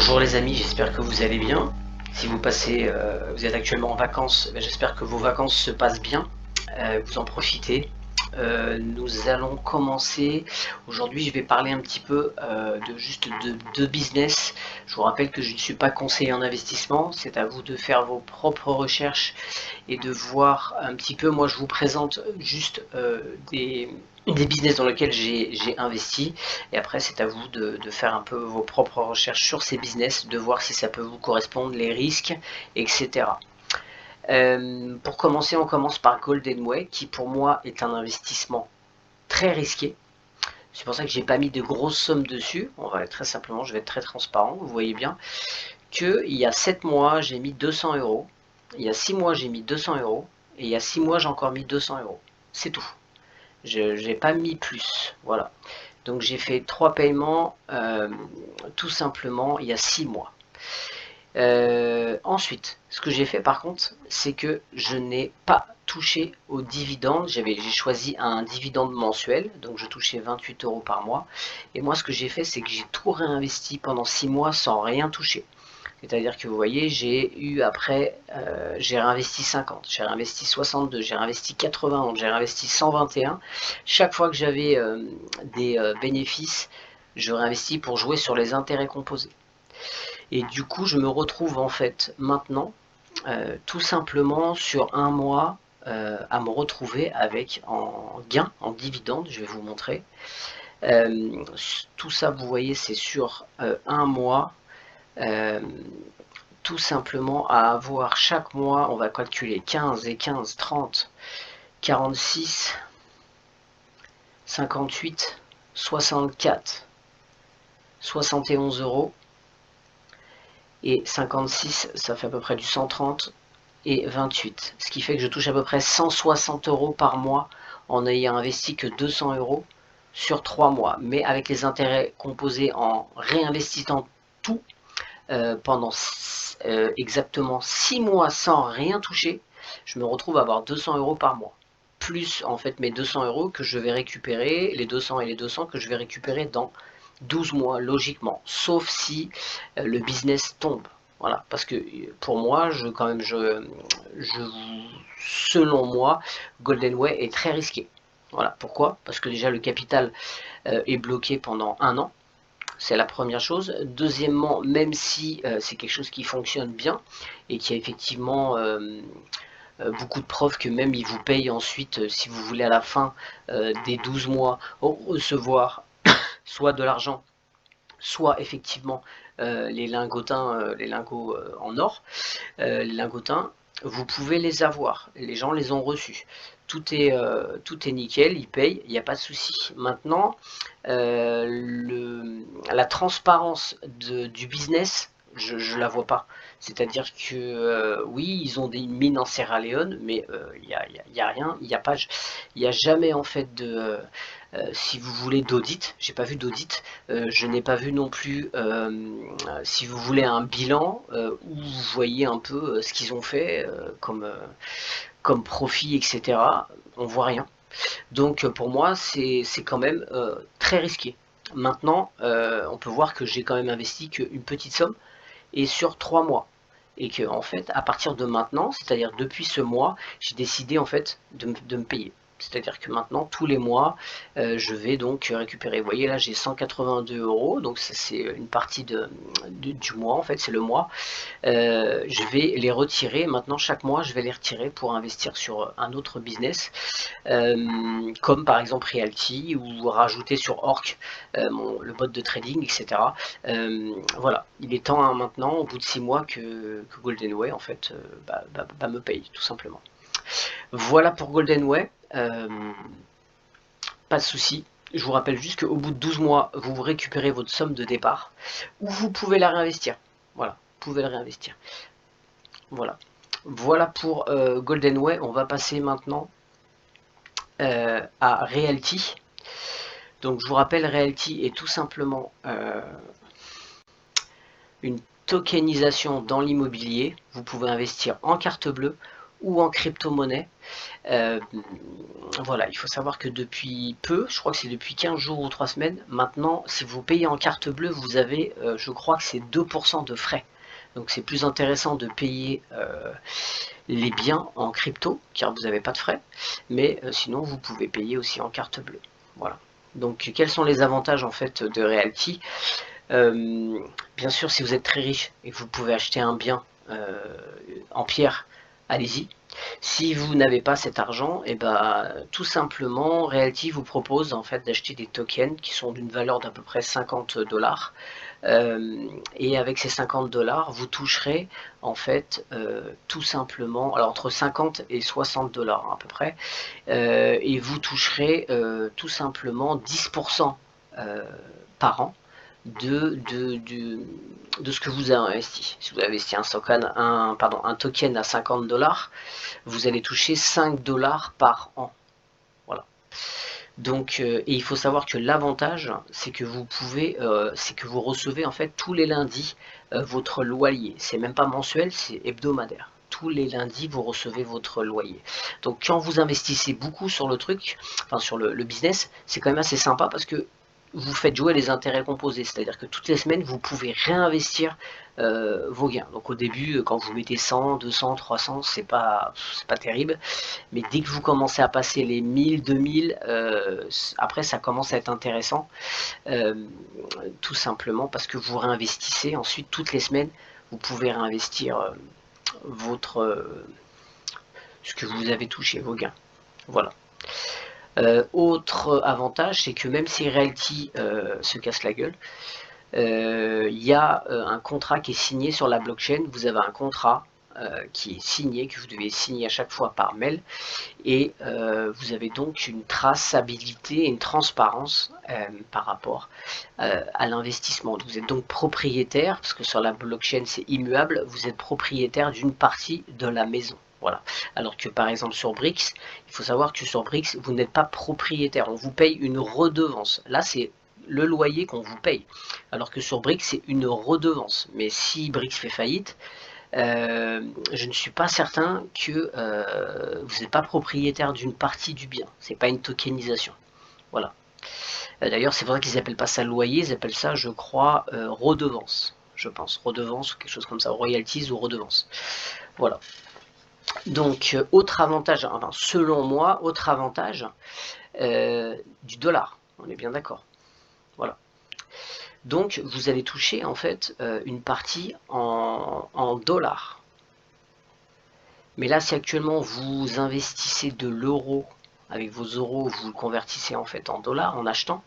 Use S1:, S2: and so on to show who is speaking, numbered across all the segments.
S1: Bonjour les amis, j'espère que vous allez bien. Si vous passez, vous êtes actuellement en vacances, j'espère que vos vacances se passent bien, vous en profitez. Nous allons commencer. Aujourd'hui, je vais parler un petit peu de business. Je vous rappelle que je ne suis pas conseiller en investissement, c'est à vous de faire vos propres recherches et de voir un petit peu. Moi, je vous présente juste des business dans lesquels j'ai investi, et après c'est à vous de faire un peu vos propres recherches sur ces business, de voir si ça peut vous correspondre, les risques, etc. Pour commencer, on commence par GoldenWay, qui pour moi est un investissement très risqué. C'est pour ça que j'ai pas mis de grosses sommes dessus. On va être très simplement, je vais être très transparent. Vous voyez bien qu'il y a 7 mois, j'ai mis 200 euros. Il y a 6 mois, j'ai mis 200 euros. Et il y a 6 mois, j'ai encore mis 200 euros. C'est tout. Je n'ai pas mis plus. Voilà. Donc j'ai fait 3 paiements tout simplement il y a 6 mois. Ensuite, ce que j'ai fait par contre, c'est que je n'ai pas touché aux dividendes. J'ai choisi un dividende mensuel, donc je touchais 28 euros par mois. Et moi, ce que j'ai fait, c'est que j'ai tout réinvesti pendant 6 mois sans rien toucher. C'est-à-dire que vous voyez, j'ai eu après, j'ai réinvesti 50, j'ai réinvesti 62, j'ai réinvesti 91, j'ai réinvesti 121. Chaque fois que j'avais des bénéfices, je réinvestis pour jouer sur les intérêts composés. Et du coup, je me retrouve en fait maintenant, tout simplement sur un mois, à me retrouver avec en gain, en dividende, je vais vous montrer. Tout ça, vous voyez, c'est sur un mois. Tout simplement à avoir chaque mois, on va calculer 15 et 15, 30, 46, 58, 64, 71 euros et 56, ça fait à peu près du 130 et 28. Ce qui fait que je touche à peu près 160 euros par mois en n'ayant investi que 200 euros sur 3 mois. Mais avec les intérêts composés en réinvestissant tout pendant exactement 6 mois sans rien toucher, je me retrouve à avoir 200 euros par mois. Plus en fait mes 200 euros que je vais récupérer, les 200 et les 200 que je vais récupérer dans 12 mois logiquement, sauf si le business tombe. Voilà, parce que pour moi, selon moi, GoldenWay est très risqué. Voilà, pourquoi? Parce que déjà le capital est bloqué pendant un an. C'est la première chose. Deuxièmement, même si c'est quelque chose qui fonctionne bien et qui a effectivement beaucoup de preuves que même ils vous payent ensuite, si vous voulez à la fin des 12 mois, recevoir soit de l'argent, soit effectivement les lingotins, les lingots en or, les lingotins, vous pouvez les avoir. Les gens les ont reçus. Tout est nickel, ils payent, il n'y a pas de souci. Maintenant, la transparence du business, je ne la vois pas. C'est-à-dire que oui, ils ont des mines en Sierra Leone, mais il n'y a rien, il n'y a jamais en fait de... si vous voulez d'audit, j'ai pas vu d'audit, je n'ai pas vu non plus, si vous voulez un bilan où vous voyez un peu ce qu'ils ont fait comme profit, etc. On voit rien. Donc pour moi, c'est quand même très risqué. Maintenant, on peut voir que j'ai quand même investi qu'une petite somme et sur 3 mois. Et que en fait, à partir de maintenant, c'est-à-dire depuis ce mois, j'ai décidé en fait de me payer. C'est-à-dire que maintenant, tous les mois, je vais donc récupérer. Vous voyez là, j'ai 182 euros, donc c'est une partie du mois, en fait, c'est le mois. Je vais les retirer. Maintenant, chaque mois, je vais les retirer pour investir sur un autre business, comme par exemple Realty ou rajouter sur Orc, le bot de trading, etc. Voilà, il est temps maintenant, au bout de 6 mois, que GoldenWay en fait me paye, tout simplement. Voilà pour GoldenWay. Pas de souci. Je vous rappelle juste qu'au bout de 12 mois, vous récupérez votre somme de départ, ou vous pouvez la réinvestir. Voilà, vous pouvez la réinvestir. Voilà. Voilà pour GoldenWay. On va passer maintenant à Realty. Donc je vous rappelle, Realty est tout simplement une tokenisation dans l'immobilier. Vous pouvez investir en carte bleue ou en crypto-monnaie. Voilà, il faut savoir que depuis peu, je crois que c'est depuis 15 jours ou 3 semaines, maintenant, si vous payez en carte bleue, vous avez, je crois que c'est 2% de frais. Donc c'est plus intéressant de payer les biens en crypto, car vous n'avez pas de frais, mais sinon vous pouvez payer aussi en carte bleue. Voilà. Donc quels sont les avantages en fait de Realty? Bien sûr, si vous êtes très riche et que vous pouvez acheter un bien en pierre, allez-y. Si vous n'avez pas cet argent, et tout simplement, Realty vous propose en fait d'acheter des tokens qui sont d'une valeur d'à peu près 50 $. Et avec ces 50 $, vous toucherez en fait tout simplement, alors entre 50 et 60 $ à peu près, et vous toucherez tout simplement 10% par an de ce que vous avez investi. Si vous avez investi un token à 50 $, vous allez toucher 5 $ par an. Voilà. Donc, et il faut savoir que l'avantage, c'est que vous pouvez, c'est que vous recevez en fait tous les lundis votre loyer. C'est même pas mensuel, c'est hebdomadaire. Tous les lundis, vous recevez votre loyer. Donc, quand vous investissez beaucoup sur le truc, enfin sur le business, c'est quand même assez sympa parce que vous faites jouer les intérêts composés, c'est-à-dire que toutes les semaines, vous pouvez réinvestir vos gains. Donc au début, quand vous mettez 100, 200, 300, c'est pas terrible, mais dès que vous commencez à passer les 1000, 2000, après ça commence à être intéressant, tout simplement parce que vous réinvestissez. Ensuite, toutes les semaines, vous pouvez réinvestir ce que vous avez touché, vos gains. Voilà. Autre avantage, c'est que même si Realty se casse la gueule, il y a un contrat qui est signé sur la blockchain. Vous avez un contrat qui est signé, que vous devez signer à chaque fois par mail, et vous avez donc une traçabilité et une transparence par rapport à l'investissement. Vous êtes donc propriétaire, parce que sur la blockchain c'est immuable, vous êtes propriétaire d'une partie de la maison. Voilà. Alors que par exemple sur Brix, il faut savoir que sur Brix, vous n'êtes pas propriétaire, on vous paye une redevance. Là, c'est le loyer qu'on vous paye. Alors que sur Brix, c'est une redevance. Mais si Brix fait faillite, je ne suis pas certain que vous n'êtes pas propriétaire d'une partie du bien. C'est pas une tokenisation. Voilà. D'ailleurs, c'est vrai qu'ils appellent pas ça loyer, ils appellent ça, je crois, redevance. Je pense, redevance ou quelque chose comme ça, royalties ou redevance. Voilà. Donc, autre avantage, enfin, selon moi, autre avantage du dollar. On est bien d'accord. Voilà. Donc, vous allez toucher en fait une partie en dollars. Mais là, si actuellement vous investissez de l'euro, avec vos euros, vous le convertissez en fait en dollars en achetant,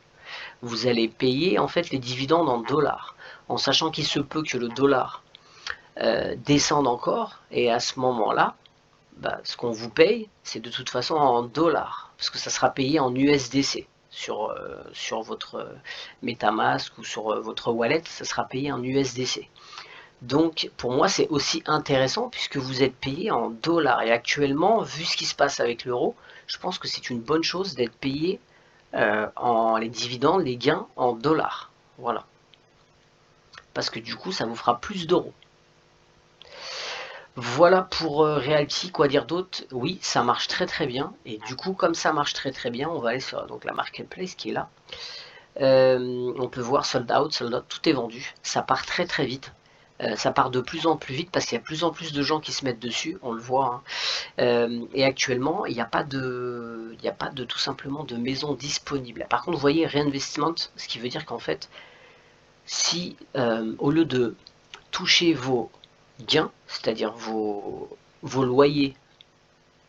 S1: vous allez payer en fait les dividendes en dollars, en sachant qu'il se peut que le dollar descende encore, et à ce moment-là, ce qu'on vous paye, c'est de toute façon en dollars, parce que ça sera payé en USDC sur votre MetaMask ou sur votre wallet, ça sera payé en USDC. Donc pour moi c'est aussi intéressant puisque vous êtes payé en dollars, et actuellement, vu ce qui se passe avec l'euro, je pense que c'est une bonne chose d'être payé en les dividendes, les gains en dollars. Voilà. Parce que du coup ça vous fera plus d'euros. Voilà pour Realty, quoi dire d'autre? Oui, ça marche très très bien, et du coup comme ça marche très très bien, on va aller sur donc la marketplace qui est là. On peut voir sold out, tout est vendu, ça part très très vite. Ça part de plus en plus vite parce qu'il y a de plus en plus de gens qui se mettent dessus, on le voit, hein. Et actuellement, il n'y a pas de tout simplement de maison disponible. Par contre, vous voyez reinvestment, ce qui veut dire qu'en fait, si au lieu de toucher vos gains, c'est-à-dire vos loyers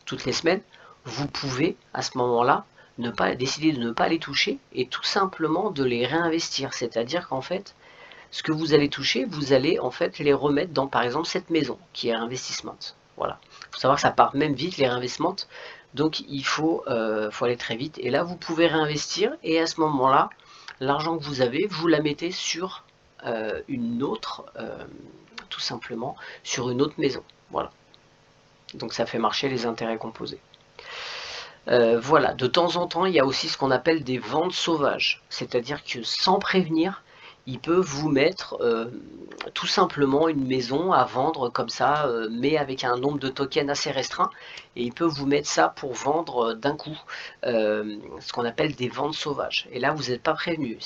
S1: toutes les semaines, vous pouvez à ce moment-là décider de ne pas les toucher et tout simplement de les réinvestir. C'est-à-dire qu'en fait, ce que vous allez toucher, vous allez en fait les remettre dans par exemple cette maison qui est investissement. Voilà. Il faut savoir que ça part même vite les réinvestissements, donc il faut aller très vite. Et là vous pouvez réinvestir, et à ce moment-là, l'argent que vous avez, vous la mettez sur une autre, tout simplement sur une autre maison. Voilà. Donc ça fait marcher les intérêts composés. Voilà, de temps en temps, il y a aussi ce qu'on appelle des ventes sauvages, c'est-à-dire que sans prévenir, il peut vous mettre tout simplement une maison à vendre comme ça, mais avec un nombre de tokens assez restreint, et il peut vous mettre ça pour vendre d'un coup, ce qu'on appelle des ventes sauvages. Et là, vous n'êtes pas prévenu.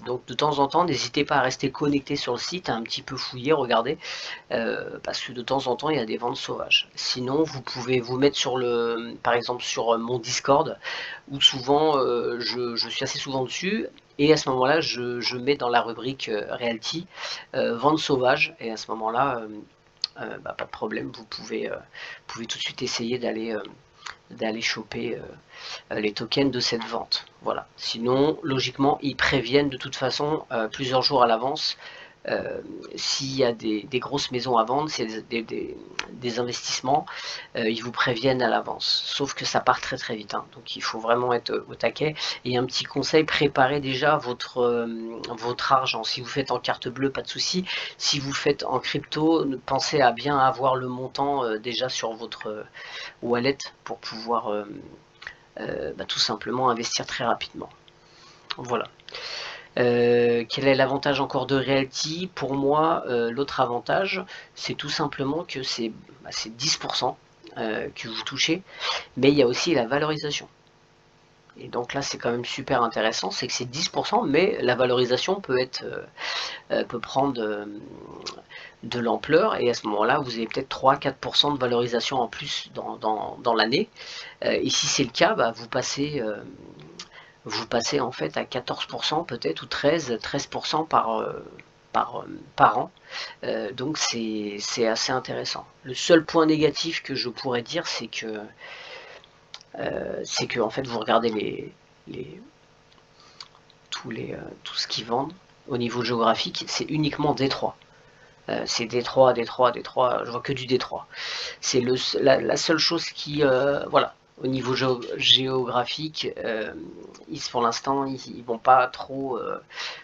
S1: Donc de temps en temps, n'hésitez pas à rester connecté sur le site, à un petit peu fouiller, regarder, parce que de temps en temps, il y a des ventes sauvages. Sinon, vous pouvez vous mettre sur par exemple sur mon Discord, où souvent, je suis assez souvent dessus. Et à ce moment-là, je mets dans la rubrique Realty vente sauvage, et à ce moment-là, pas de problème, vous pouvez tout de suite essayer d'aller choper les tokens de cette vente. Voilà. Sinon, logiquement, ils préviennent de toute façon plusieurs jours à l'avance. S'il y a des grosses maisons à vendre, s'il y a des investissements, ils vous préviennent à l'avance. Sauf que ça part très très vite, hein. Donc il faut vraiment être au taquet. Et un petit conseil, préparez déjà votre argent. Si vous faites en carte bleue, pas de souci. Si vous faites en crypto, pensez à bien avoir le montant déjà sur votre wallet pour pouvoir tout simplement investir très rapidement. Voilà. Quel est l'avantage encore de Realty? Pour moi, l'autre avantage, c'est tout simplement que c'est 10% que vous touchez, mais il y a aussi la valorisation. Et donc là, c'est quand même super intéressant, c'est que c'est 10%, mais la valorisation peut prendre de l'ampleur, et à ce moment-là, vous avez peut-être 3-4% de valorisation en plus dans l'année. Et si c'est le cas, vous passez en fait à 14% peut-être, ou 13% par an. Donc c'est assez intéressant. Le seul point négatif que je pourrais dire, c'est que en fait vous regardez tout ce qu'ils vendent au niveau géographique, c'est uniquement Détroit. C'est Détroit, je vois que du Détroit. C'est la seule chose qui, voilà, au niveau géographique, pour l'instant, ils vont pas trop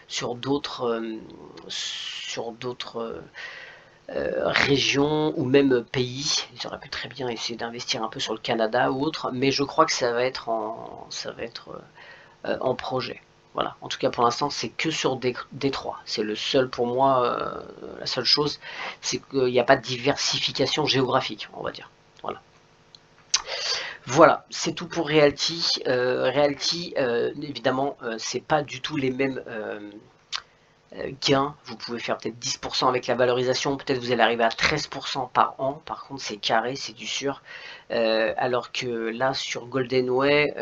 S1: sur d'autres régions ou même pays. Ils auraient pu très bien essayer d'investir un peu sur le Canada ou autre, mais je crois que ça va être en projet. Voilà. En tout cas, pour l'instant, c'est que sur Détroit. C'est le seul, pour moi, la seule chose, c'est qu'il n'y a pas de diversification géographique, on va dire. Voilà. Voilà, c'est tout pour Realty. Realty, évidemment, c'est pas du tout les mêmes gains. Vous pouvez faire peut-être 10% avec la valorisation, peut-être vous allez arriver à 13% par an. Par contre, c'est carré, c'est du sûr. Alors que là, sur Goldenway,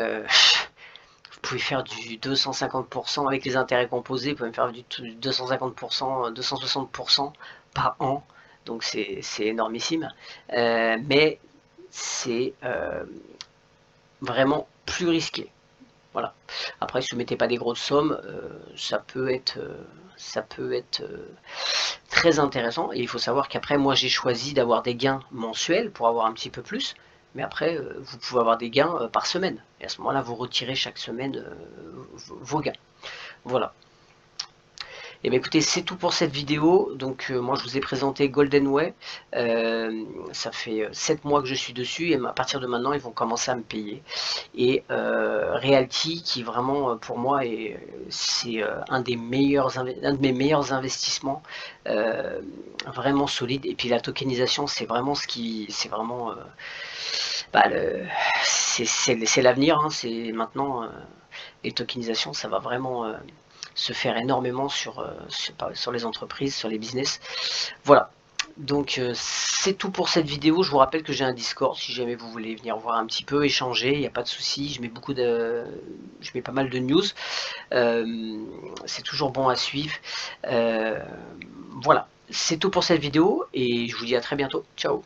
S1: vous pouvez faire du 250% avec les intérêts composés, vous pouvez faire du 250%, 260% par an. Donc c'est énormissime. Mais c'est vraiment plus risqué. Voilà. Après, si vous ne mettez pas des grosses sommes, ça peut être très intéressant. Et il faut savoir qu'après, moi, j'ai choisi d'avoir des gains mensuels pour avoir un petit peu plus. Mais après, vous pouvez avoir des gains par semaine. Et à ce moment-là, vous retirez chaque semaine vos gains. Voilà. Et bien écoutez, c'est tout pour cette vidéo. Donc moi je vous ai présenté Goldenway. Ça fait 7 mois que je suis dessus, et à partir de maintenant ils vont commencer à me payer. Et Realty, qui vraiment pour moi c'est un de mes meilleurs investissements, vraiment solide. Et puis la tokenisation, c'est vraiment c'est vraiment c'est l'avenir, hein. C'est maintenant les tokenisations, ça va vraiment se faire énormément sur les entreprises, sur les business. Voilà. Donc c'est tout pour cette vidéo. Je vous rappelle que j'ai un Discord si jamais vous voulez venir voir un petit peu, échanger, il n'y a pas de souci. Je mets pas mal de news. C'est toujours bon à suivre. Voilà. C'est tout pour cette vidéo et je vous dis à très bientôt. Ciao.